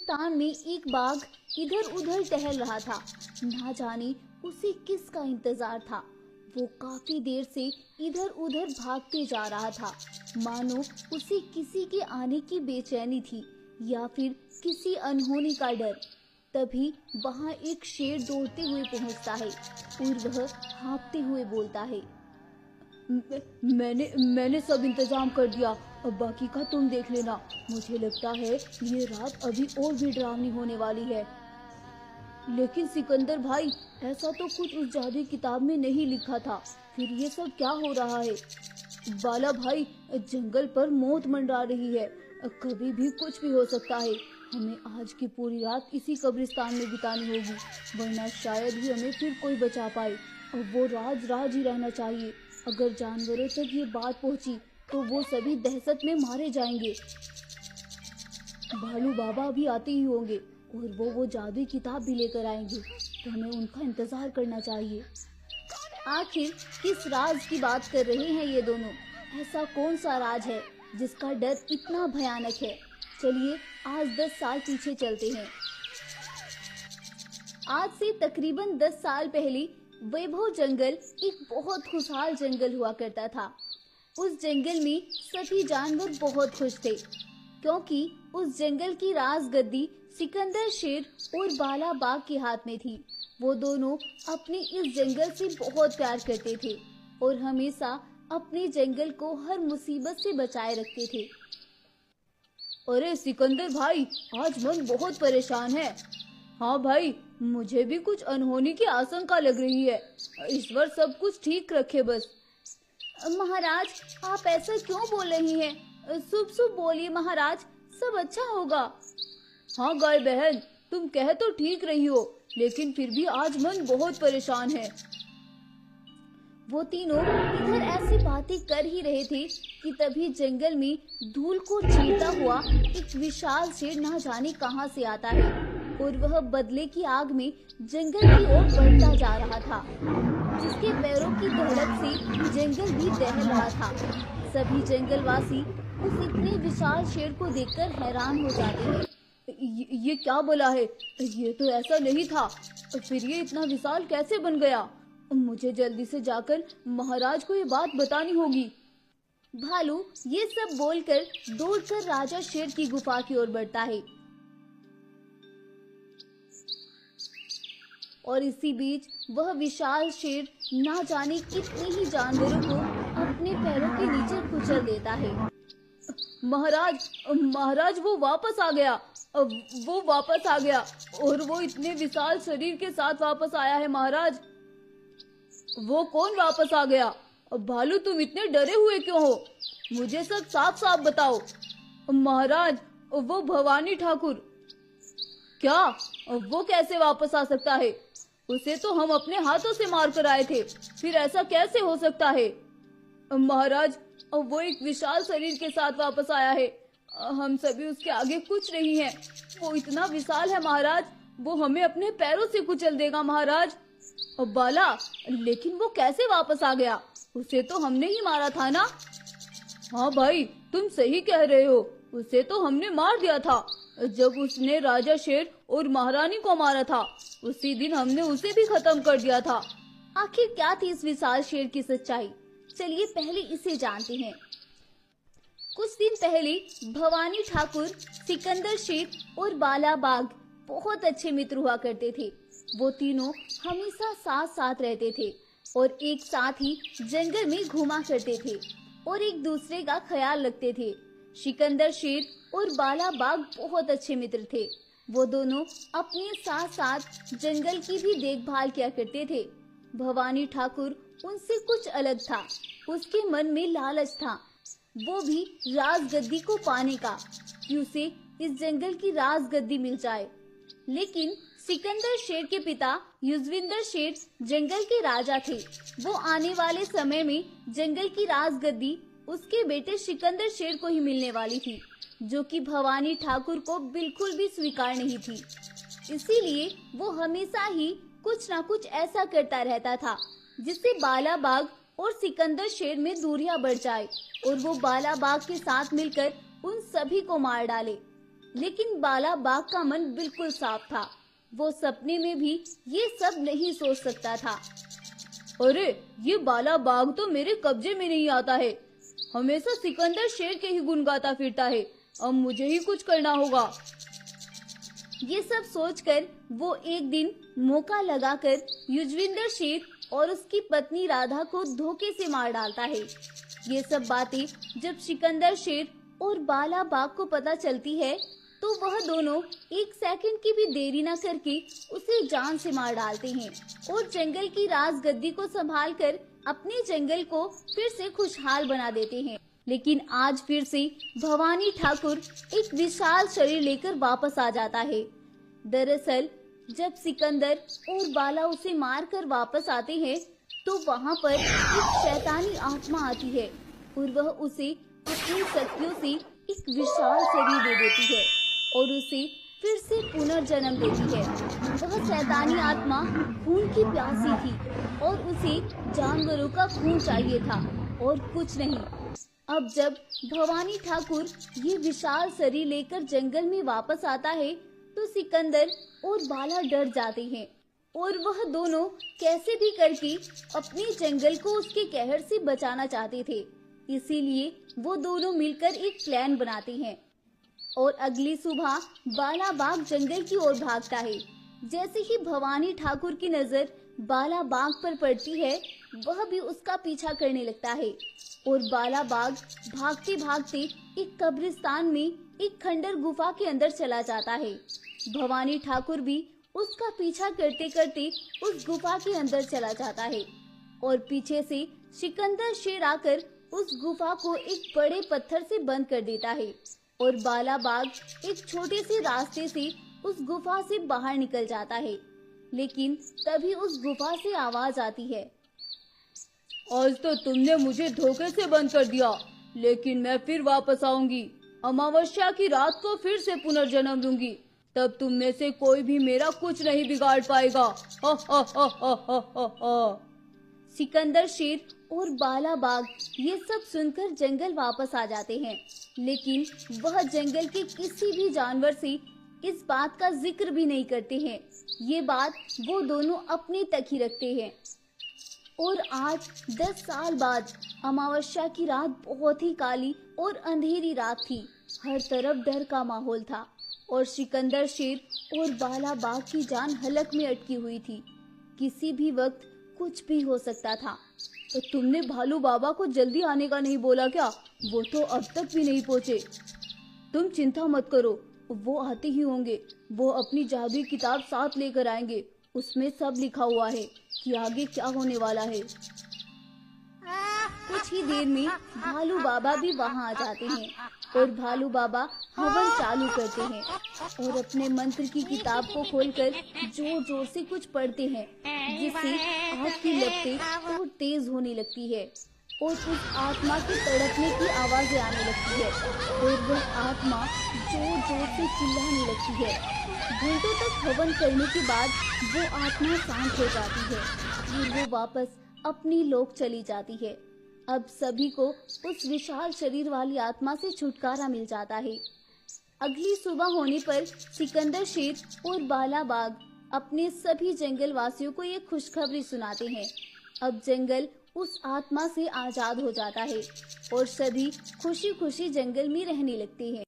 कब्रिस्तान में एक बाघ इधर उधर टहल रहा था। ना जाने उसे किसका इंतजार था। वो काफी देर से इधर उधर भागते जा रहा था, मानो उसे किसी के आने की बेचैनी थी या फिर किसी अनहोनी का डर। तभी वहां एक शेर दौड़ते हुए पहुंचता है और वह हाँफते हुए बोलता है, मैंने सब इंतजाम कर दिया, अब बाकी का तुम देख लेना। मुझे लगता है ये रात अभी और भी डरावनी होने वाली है। लेकिन सिकंदर भाई, ऐसा तो कुछ उस जादुई किताब में नहीं लिखा था, फिर ये सब क्या हो रहा है? बाला भाई, जंगल पर मौत मंडरा रही है, कभी भी कुछ भी हो सकता है। हमें आज की पूरी रात इसी कब्रिस्तान में बितानी होगी, वरना शायद ही हमें फिर कोई बचा पाए। अब वो राज राज ही रहना चाहिए। अगर जानवरों तक ये बात पहुंची तो वो सभी दहशत में मारे जाएंगे। भालू बाबा भी आते ही होंगे और वो जादुई किताब भी लेकर आएंगे, तो हमें उनका इंतजार करना चाहिए। आखिर किस राज की बात कर रहे हैं ये दोनों? ऐसा कौन सा राज है जिसका डर इतना भयानक है? चलिए आज 10 साल पीछे चलते हैं। आज से तकरीबन 10 साल पहले वैभव जंगल एक बहुत खुशहाल जंगल हुआ करता था। उस जंगल में सभी जानवर बहुत खुश थे, क्योंकि उस जंगल की राजगद्दी सिकंदर शेर और बाला बाघ के हाथ में थी। वो दोनों अपने इस जंगल से बहुत प्यार करते थे और हमेशा अपने जंगल को हर मुसीबत से बचाए रखते थे। अरे सिकंदर भाई, आज मन बहुत परेशान है। हाँ भाई, मुझे भी कुछ अनहोनी की आशंका लग रही है। ईश्वर सब कुछ ठीक रखे बस। महाराज, आप ऐसा क्यों बोल रही हैं? शुभ शुभ बोलिए महाराज, सब अच्छा होगा। हाँ गाय बहन, तुम कह तो ठीक रही हो, लेकिन फिर भी आज मन बहुत परेशान है। वो तीनों इधर ऐसी बातें कर ही रहे थे कि तभी जंगल में धूल को चीरता हुआ एक विशाल शेर ना जाने कहां से आता है और वह बदले की आग में जंगल की ओर बढ़ता जा रहा था, जिसके पैरों की दहड़क से जंगल भी दहल रहा था। सभी जंगलवासी उस इतने विशाल शेर को देखकर हैरान हो जाते हैं। ये क्या बोला है? ये तो ऐसा नहीं था, फिर ये इतना विशाल कैसे बन गया? मुझे जल्दी से जाकर महाराज को ये बात बतानी होगी। भालू ये सब बोलकर दौड़कर राजा शेर की गुफा की ओर बढ़ता है और इसी बीच वह विशाल शेर ना जाने कितने ही जानवरों को अपने पैरों के नीचे कुचल देता है। महाराज वो वापस आ गया। वो वापस आ गया और वो इतने विशाल शरीर के साथ वापस आया है महाराज। वो कौन वापस आ गया? भालू, तुम इतने डरे हुए क्यों हो? मुझे सब साफ साफ बताओ। महाराज, वो भवानी ठाकुर। क्या? वो कैसे वापस आ सकता है? उसे तो हम अपने हाथों से मार कर आए थे, फिर ऐसा कैसे हो सकता है? महाराज, वो एक विशाल शरीर के साथ वापस आया है। हम सभी उसके आगे कुछ नहीं है। वो इतना विशाल है महाराज, वो हमें अपने पैरों से कुचल देगा महाराज। बाला, लेकिन वो कैसे वापस आ गया? उसे तो हमने ही मारा था ना? हाँ भाई, तुम सही कह रहे हो, उसे तो हमने मार दिया था। जब उसने राजा शेर और महारानी को मारा था, उसी दिन हमने उसे भी खत्म कर दिया था। आखिर क्या थी इस विशाल शेर की सच्चाई? चलिए पहले इसे जानते हैं। कुछ दिन पहले भवानी ठाकुर, सिकंदर शेर और बाला बाघ बहुत अच्छे मित्र हुआ करते थे। वो तीनों हमेशा साथ साथ रहते थे और एक साथ ही जंगल में घूमा करते थे और एक दूसरे का ख्याल रखते थे। सिकंदर शेर और बाला बाघ बहुत अच्छे मित्र थे। वो दोनों अपने साथ साथ जंगल की भी देखभाल किया करते थे। भवानी ठाकुर उनसे कुछ अलग था। उसके मन में लालच था, वो भी राजगद्दी को पाने का, कि उसे इस जंगल की राजगद्दी मिल जाए। लेकिन सिकंदर शेर के पिता युजविंदर शेर जंगल के राजा थे। वो आने वाले समय में जंगल की राजगद्दी उसके बेटे सिकंदर शेर को ही मिलने वाली थी, जो कि भवानी ठाकुर को बिल्कुल भी स्वीकार नहीं थी। इसीलिए वो हमेशा ही कुछ ना कुछ ऐसा करता रहता था जिससे बाला बाघ और सिकंदर शेर में दूरियां बढ़ जाए और वो बाला बाघ के साथ मिलकर उन सभी को मार डाले। लेकिन बाला बाघ का मन बिल्कुल साफ था। वो सपने में भी ये सब नहीं सोच सकता था। अरे ये बाला बाघ तो मेरे कब्जे में नहीं आता है। हमेशा सिकंदर शेर के ही गुण गाता फिरता है। अब मुझे ही कुछ करना होगा। ये सब सोचकर वो एक दिन मौका लगाकर युजविंदर शेर और उसकी पत्नी राधा को धोखे से मार डालता है। ये सब बातें जब सिकंदर शेर और बाला बाघ को पता चलती है तो वह दोनों एक सेकंड की भी देरी न करके उसे जान से मार डालते हैं और जंगल की राजगद्दी को संभालकर अपने जंगल को फिर से खुशहाल बना देते हैं। लेकिन आज फिर से भवानी ठाकुर एक विशाल शरीर लेकर वापस आ जाता है। दरअसल जब सिकंदर और बाला उसे मारकर वापस आते हैं तो वहाँ पर एक शैतानी आत्मा आती है और वह उसे अपनी शक्तियों से एक विशाल शरीर दे देती है और उसे फिर से पुनर्जन्म देती है। वह शैतानी आत्मा खून की प्यासी थी और उसे जानवरों का खून चाहिए था और कुछ नहीं। अब जब भवानी ठाकुर ये विशाल शरीर लेकर जंगल में वापस आता है तो सिकंदर और बाला डर जाते हैं और वह दोनों कैसे भी करके अपने जंगल को उसके कहर से बचाना चाहते थे। इसीलिए वो दोनों मिलकर एक प्लान बनाते हैं और अगली सुबह बाला बाघ जंगल की ओर भागता है। जैसे ही भवानी ठाकुर की नजर बाला बाघ पर पड़ती है वह भी उसका पीछा करने लगता है और बाला बाघ भागते भागते एक कब्रिस्तान में एक खंडर गुफा के अंदर चला जाता है। भवानी ठाकुर भी उसका पीछा करते करते उस गुफा के अंदर चला जाता है और पीछे से सिकंदर शेर आकर उस गुफा को एक बड़े पत्थर से बंद कर देता है और बाला बाघ एक छोटे से रास्ते से उस गुफा से बाहर निकल जाता है। लेकिन तभी उस गुफा से आवाज आती है, आज तो तुमने मुझे धोखे से बंद कर दिया, लेकिन मैं फिर वापस आऊंगी। अमावस्या की रात को फिर से पुनर्जन्म दूंगी, तब तुम में से कोई भी मेरा कुछ नहीं बिगाड़ पाएगा। हा हा हा हा हा हा हा। सिकंदर शेर और बाला बाघ ये सब सुनकर जंगल वापस आ जाते हैं, लेकिन वह जंगल के किसी भी जानवर से इस बात का जिक्र भी नहीं करते हैं। ये बात वो दोनों अपने तक ही रखते हैं। और आज 10 साल बाद अमावस्या की रात बहुत ही काली और अंधेरी रात थी। हर तरफ डर का माहौल था और सिकंदर शेर और बाला बाघ की जान हलक में अटकी हुई थी। किसी भी वक्त कुछ भी हो सकता था। तो तुमने भालू बाबा को जल्दी आने का नहीं बोला क्या? वो तो अब तक भी नहीं पहुँचे। तुम चिंता मत करो, वो आते ही होंगे। वो अपनी जादुई किताब साथ लेकर आएंगे। उसमें सब लिखा हुआ है कि आगे क्या होने वाला है। कुछ ही देर में भालू बाबा भी वहाँ आ जाते हैं और भालू बाबा हवन चालू करते हैं और अपने मंत्र की किताब को खोलकर जोर जोर से कुछ पढ़ते हैं, जिससे आग की लपटें और तेज होने लगती है और उस आत्मा के तड़पने की आवाजें आने लगती है और वह आत्मा जोर जोर से चिल्लाने लगती है। घंटों तक हवन करने के बाद वो आत्मा शांत हो जाती है और वो वापस अपनी लोक चली जाती है। अब सभी को उस विशाल शरीर वाली आत्मा से छुटकारा मिल जाता है। अगली सुबह होने पर सिकंदर शेर और बाला बाघ अपने सभी जंगल वासियों को ये खुशखबरी सुनाते हैं। अब जंगल उस आत्मा से आजाद हो जाता है और सभी खुशी खुशी जंगल में रहने लगते हैं।